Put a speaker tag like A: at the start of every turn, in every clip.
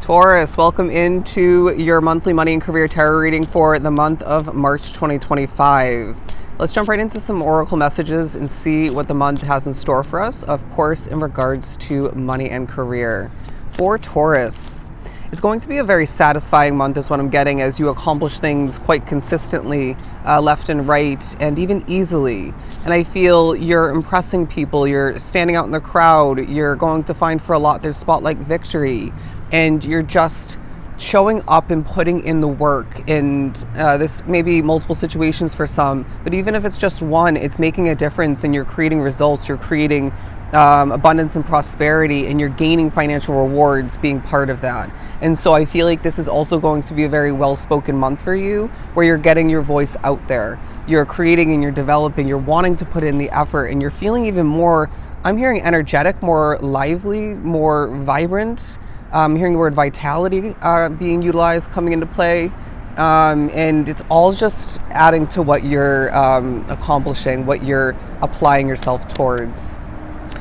A: Taurus, welcome into your monthly money and career tarot reading for the month of March 2025. Let's jump right into some oracle messages and see what the month has in store for us, of course, in regards to money and career. For Taurus, it's going to be a very satisfying month is what I'm getting, as you accomplish things quite consistently, left and right, and even easily. And I feel you're impressing people, you're standing out in the crowd, you're going to find for a lot there's spotlight victory, and you're just showing up and putting in the work. And this may be multiple situations for some, but even if it's just one, it's making a difference, and you're creating results, you're creating abundance and prosperity, and you're gaining financial rewards being part of that. And so I feel like this is also going to be a very well-spoken month for you, where you're getting your voice out there, you're creating and you're developing, you're wanting to put in the effort, and you're feeling even more, I'm hearing energetic, more lively, more vibrant. I'm hearing the word vitality being utilized, coming into play. And it's all just adding to what you're accomplishing, what you're applying yourself towards.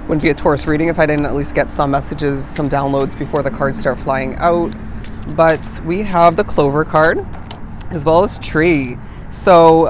A: Wouldn't be a Taurus reading if I didn't at least get some messages, some downloads before the cards start flying out. But we have the Clover card as well as Tree. So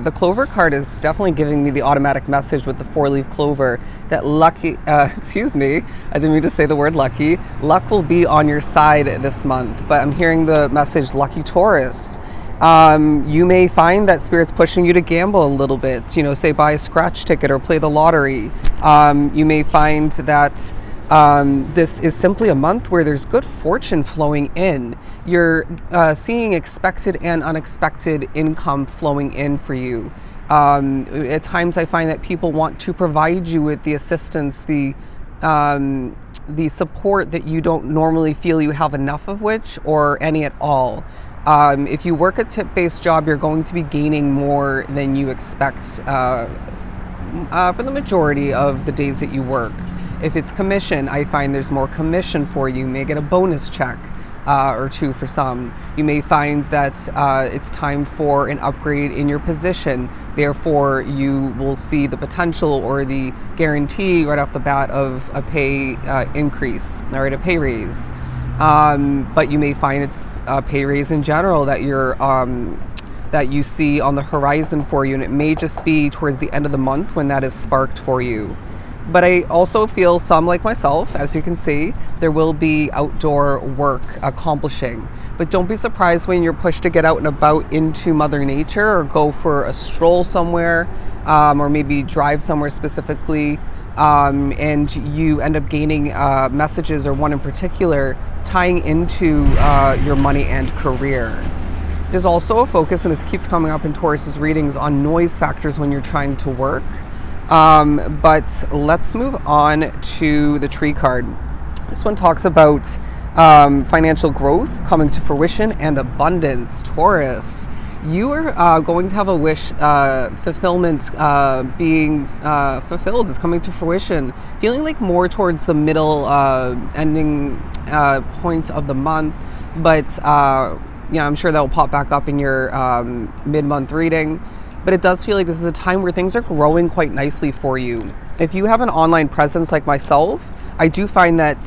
A: the Clover card is definitely giving me the automatic message with the 4-leaf clover that lucky, excuse me, I didn't mean to say the word lucky. Luck will be on your side this month, but I'm hearing the message lucky Taurus. You may find that Spirit's pushing you to gamble a little bit, say buy a scratch ticket or play the lottery. You may find that this is simply a month where there's good fortune flowing in. You're seeing expected and unexpected income flowing in for you. At times I find that people want to provide you with the assistance, the support that you don't normally feel you have enough of, which or any at all. If you work a tip-based job, you're going to be gaining more than you expect for the majority of the days that you work. If it's commission, I find there's more commission for you. You may get a bonus check or two for some. You may find that it's time for an upgrade in your position. Therefore, you will see the potential or the guarantee right off the bat of a pay increase, all right, a pay raise. But you may find it's a pay raise in general that that you see on the horizon for you, and it may just be towards the end of the month when that is sparked for you. But I also feel some, like myself, as you can see, there will be outdoor work accomplishing. But don't be surprised when you're pushed to get out and about into Mother Nature, or go for a stroll somewhere, or maybe drive somewhere specifically, and you end up gaining messages, or one in particular, tying into your money and career. There's also a focus, and this keeps coming up in Taurus's readings, on noise factors when you're trying to work. But let's move on to the Tree card. This one talks about financial growth coming to fruition and abundance. Taurus, you are going to have a wish fulfillment being fulfilled. It's coming to fruition. Feeling like more towards the middle ending point of the month, but I'm sure that will pop back up in your mid-month reading. But it does feel like this is a time where things are growing quite nicely for you. If you have an online presence like myself, I do find that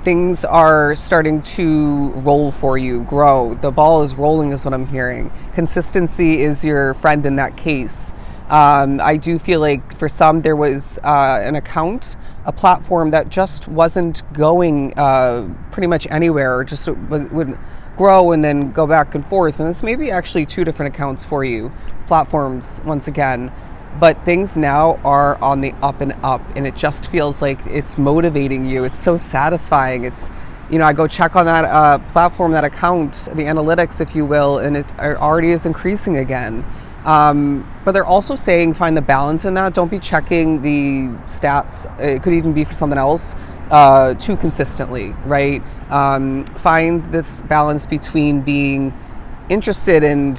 A: things are starting to roll for you, grow. The ball is rolling is what I'm hearing. Consistency is your friend in that case. I do feel like for some there was an account, a platform that just wasn't going pretty much anywhere, or just would grow and then go back and forth. And this may be actually two different accounts for you, platforms once again, but things now are on the up and up, and it just feels like it's motivating you. It's so satisfying. It's, I go check on that platform, that account, the analytics, if you will, and it already is increasing again. But they're also saying find the balance in that. Don't be checking the stats. It could even be for something else too consistently, right? Find this balance between being interested and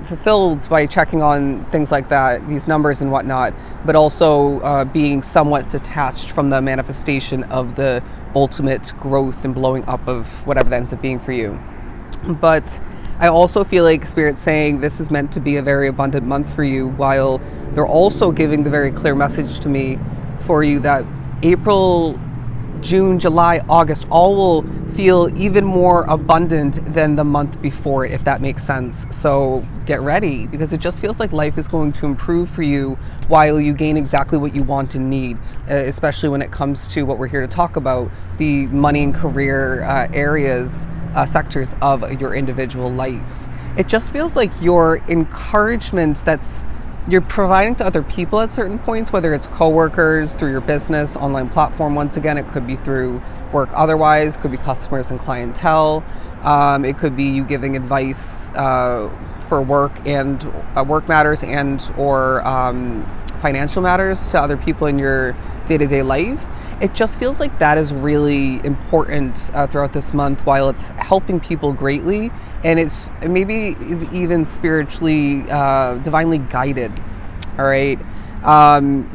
A: fulfilled by checking on things like that, these numbers and whatnot, but also being somewhat detached from the manifestation of the ultimate growth and blowing up of whatever that ends up being for you. But I also feel like Spirit's saying this is meant to be a very abundant month for you, while they're also giving the very clear message to me for you that April June, July, August, all will feel even more abundant than the month before it, if that makes sense. So get ready, because it just feels like life is going to improve for you while you gain exactly what you want and need, especially when it comes to what we're here to talk about, the money and career areas, sectors of your individual life. It just feels like your encouragement you're providing to other people at certain points, whether it's coworkers, through your business, online platform. Once again, it could be through work otherwise, could be customers and clientele. It could be you giving advice for work and work matters and or financial matters to other people in your day-to-day life. It just feels like that is really important throughout this month, while it's helping people greatly, and it's maybe is even spiritually, divinely guided. All right.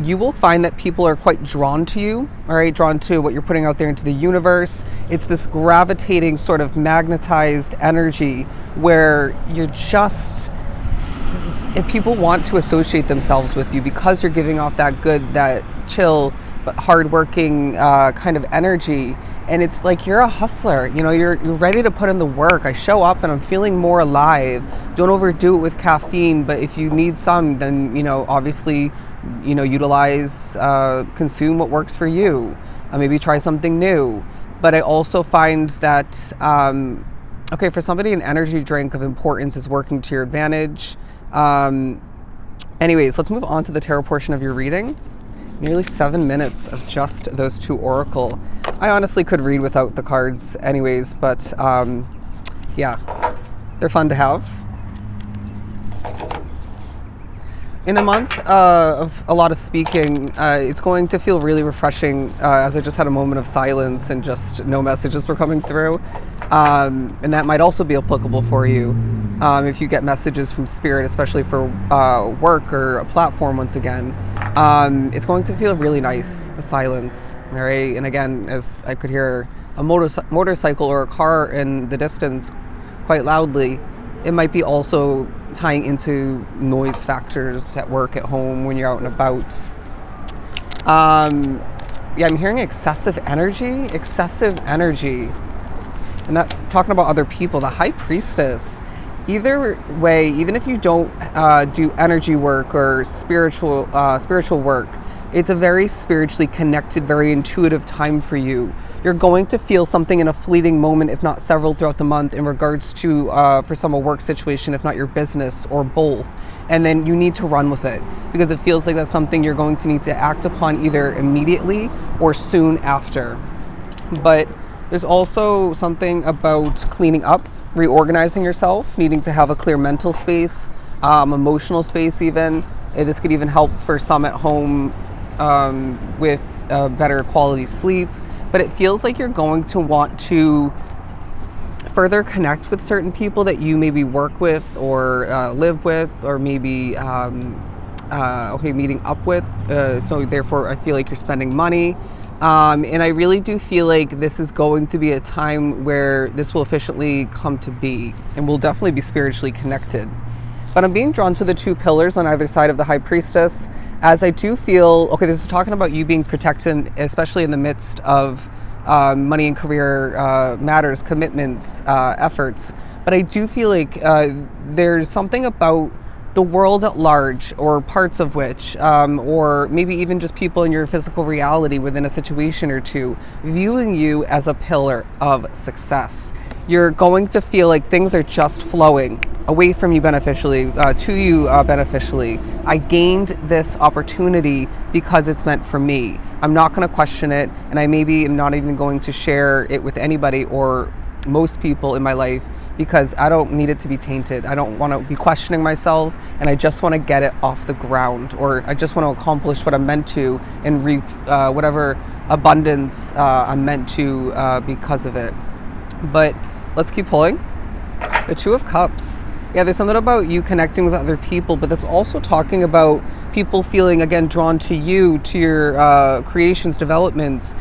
A: You will find that people are quite drawn to you, all right, drawn to what you're putting out there into the universe. It's this gravitating sort of magnetized energy where if people want to associate themselves with you because you're giving off that good, that chill, but hardworking kind of energy. And it's like you're a hustler, you're ready to put in the work. I show up and I'm feeling more alive. Don't overdo it with caffeine, but if you need some, then obviously utilize, consume what works for you. Maybe try something new. But I also find that for somebody, an energy drink of importance is working to your advantage. Anyways, let's move on to the tarot portion of your reading. Nearly 7 minutes of just those two oracle. I honestly could read without the cards anyways, but yeah, they're fun to have. In a month of a lot of speaking, it's going to feel really refreshing, as I just had a moment of silence and just no messages were coming through. And that might also be applicable for you if you get messages from spirit, especially for work or a platform. Once again, it's going to feel really nice, the silence. All right. And again, as I could hear a motorcycle or a car in the distance quite loudly, it might be also tying into noise factors at work, at home, when you're out and about. I'm hearing excessive energy. And that, talking about other people, the High Priestess. Either way, even if you don't do energy work or spiritual work, it's a very spiritually connected, very intuitive time for you. You're going to feel something in a fleeting moment, if not several, throughout the month in regards to, for some, a work situation, if not your business, or both. And then you need to run with it, because it feels like that's something you're going to need to act upon either immediately or soon after. But there's also something about cleaning up, reorganizing yourself, needing to have a clear mental space, emotional space even. This could even help for some at home with better quality sleep. But it feels like you're going to want to further connect with certain people that you maybe work with or live with, or maybe meeting up with. So therefore, I feel like you're spending money. And I really do feel like this is going to be a time where this will efficiently come to be, and we'll definitely be spiritually connected. But I'm being drawn to the two pillars on either side of the High Priestess, as I do feel, this is talking about you being protected, especially in the midst of money and career matters, commitments, efforts. But I do feel like there's something about the world at large, or parts of which, or maybe even just people in your physical reality within a situation or two, viewing you as a pillar of success. You're going to feel like things are just flowing away from you beneficially, to you beneficially. I gained this opportunity because it's meant for me. I'm not going to question it, and I maybe am not even going to share it with anybody or most people in my life, because I don't need it to be tainted. I don't want to be questioning myself, and I just want to get it off the ground, or I just want to accomplish what I'm meant to and reap whatever abundance I'm meant to because of it. But let's keep pulling. The Two of Cups. Yeah, there's something about you connecting with other people, but that's also talking about people feeling, again, drawn to you, to your creations, developments.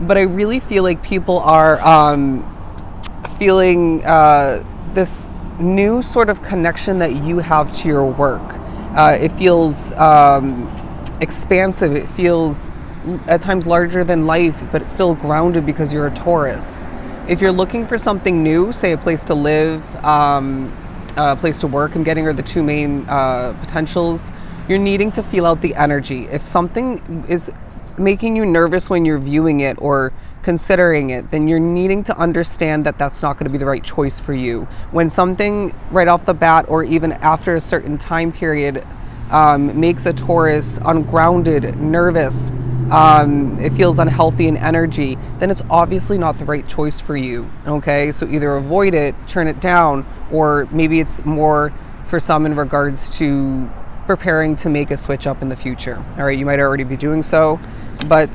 A: But I really feel like people are feeling this new sort of connection that you have to your work. It feels expansive. It feels at times larger than life, but it's still grounded because you're a Taurus. If you're looking for something new, say a place to live, a place to work, I'm getting are the two main potentials. You're needing to feel out the energy. If something is making you nervous when you're viewing it or considering it, then you're needing to understand that that's not going to be the right choice for you. When something right off the bat or even after a certain time period makes a Taurus ungrounded, nervous, it feels unhealthy in energy, then it's obviously not the right choice for you. Okay, so either avoid it, turn it down, or maybe it's more for some in regards to preparing to make a switch up in the future. All right, you might already be doing so, but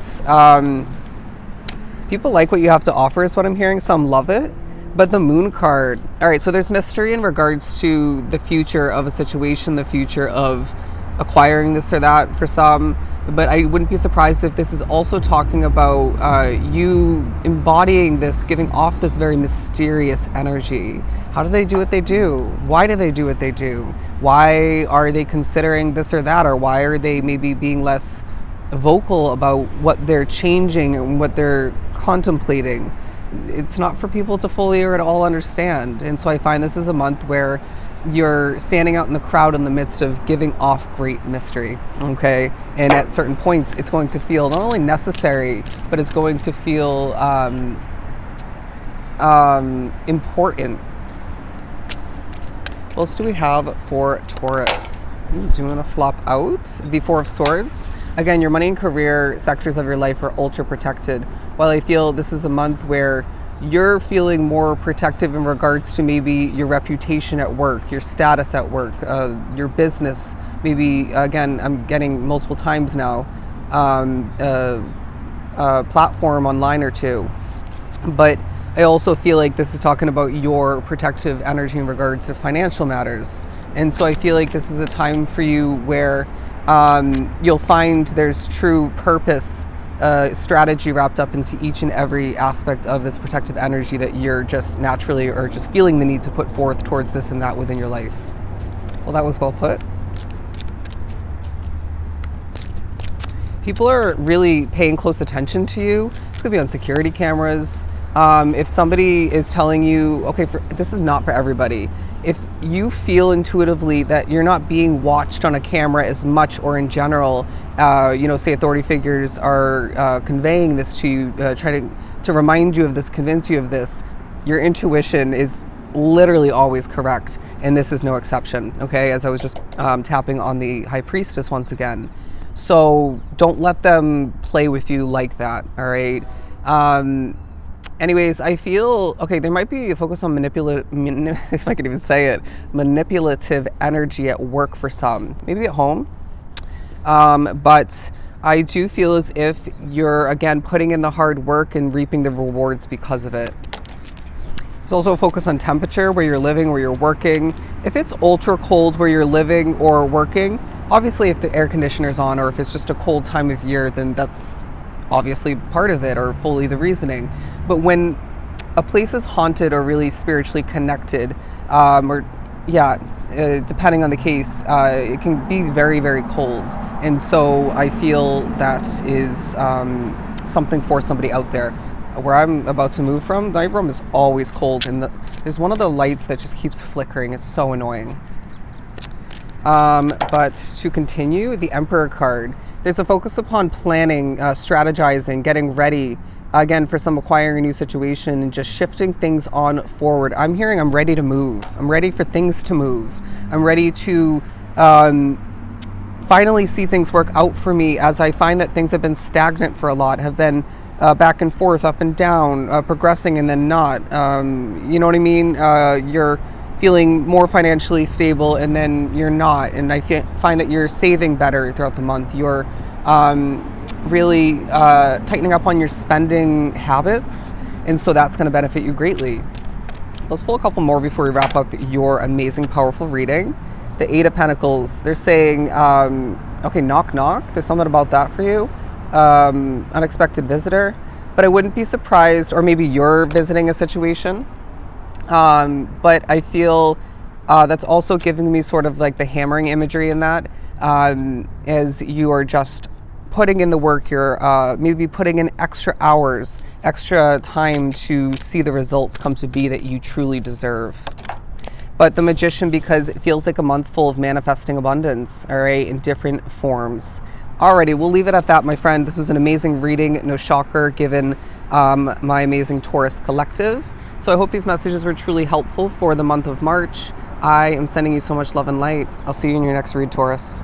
A: people like what you have to offer is what I'm hearing. Some love it. But the Moon card, all right, so there's mystery in regards to the future of a situation, the future of acquiring this or that for some, but I wouldn't be surprised if this is also talking about you embodying this, giving off this very mysterious energy. How do they do what they do? Why do they do what they do? Why are they considering this or that? Or why are they maybe being less vocal about what they're changing and what they're contemplating? It's not for people to fully or at all understand. And so I find this is a month where you're standing out in the crowd in the midst of giving off great mystery, okay? And at certain points, it's going to feel not only necessary, but it's going to feel important. What else do we have for Taurus? Do you want to flop out? The Four of Swords. Again, your money and career sectors of your life are ultra protected. While I feel this is a month where you're feeling more protective in regards to maybe your reputation at work, your status at work, your business, maybe, again, I'm getting multiple times now, a platform online or two. But I also feel like this is talking about your protective energy in regards to financial matters. And so I feel like this is a time for you where you'll find there's true purpose, strategy wrapped up into each and every aspect of this protective energy that you're just naturally or just feeling the need to put forth towards this and that within your life. Well, that was well put. People are really paying close attention to you. It's going to be on security cameras. If somebody is telling you, okay, this is not for everybody. If you feel intuitively that you're not being watched on a camera as much or in general, say authority figures are conveying this to you, trying to remind you of this, convince you of this, your intuition is literally always correct. And this is no exception, okay? As I was just tapping on the High Priestess once again. So don't let them play with you like that, all right? Anyways, I feel, okay, there might be a focus on if I can even say it, manipulative energy at work for some, maybe at home. But I do feel as if you're, again, putting in the hard work and reaping the rewards because of it. There's also a focus on temperature, where you're living, where you're working. If it's ultra cold where you're living or working, obviously if the air conditioner's on or if it's just a cold time of year, then that's obviously part of it or fully the reasoning. But when a place is haunted or really spiritually connected, depending on the case, it can be very, very cold. And so I feel that is something for somebody out there. Where I'm about to move from, the room is always cold, and there's one of the lights that just keeps flickering. It's so annoying. But to continue, the Emperor card. There's a focus upon planning, strategizing, getting ready, again, for some acquiring a new situation and just shifting things on forward. I'm hearing I'm ready to move. I'm ready for things to move. I'm ready to finally see things work out for me, as I find that things have been stagnant for a lot, have been back and forth, up and down, progressing and then not. You know what I mean? You're feeling more financially stable and then you're not. And I find that you're saving better throughout the month. You're really tightening up on your spending habits. And so that's going to benefit you greatly. Let's pull a couple more before we wrap up your amazing, powerful reading. The Eight of Pentacles. They're saying, okay, knock, knock. There's something about that for you. Unexpected visitor. But I wouldn't be surprised, or maybe you're visiting a situation. But I feel that's also giving me sort of like the hammering imagery in that, as you are just putting in the work, you're maybe putting in extra hours, extra time to see the results come to be that you truly deserve. But the Magician, because it feels like a month full of manifesting abundance, all right, in different forms. Alrighty, we'll leave it at that, my friend. This was an amazing reading, no shocker, given my amazing Taurus collective. So I hope these messages were truly helpful for the month of March. I am sending you so much love and light. I'll see you in your next read, Taurus.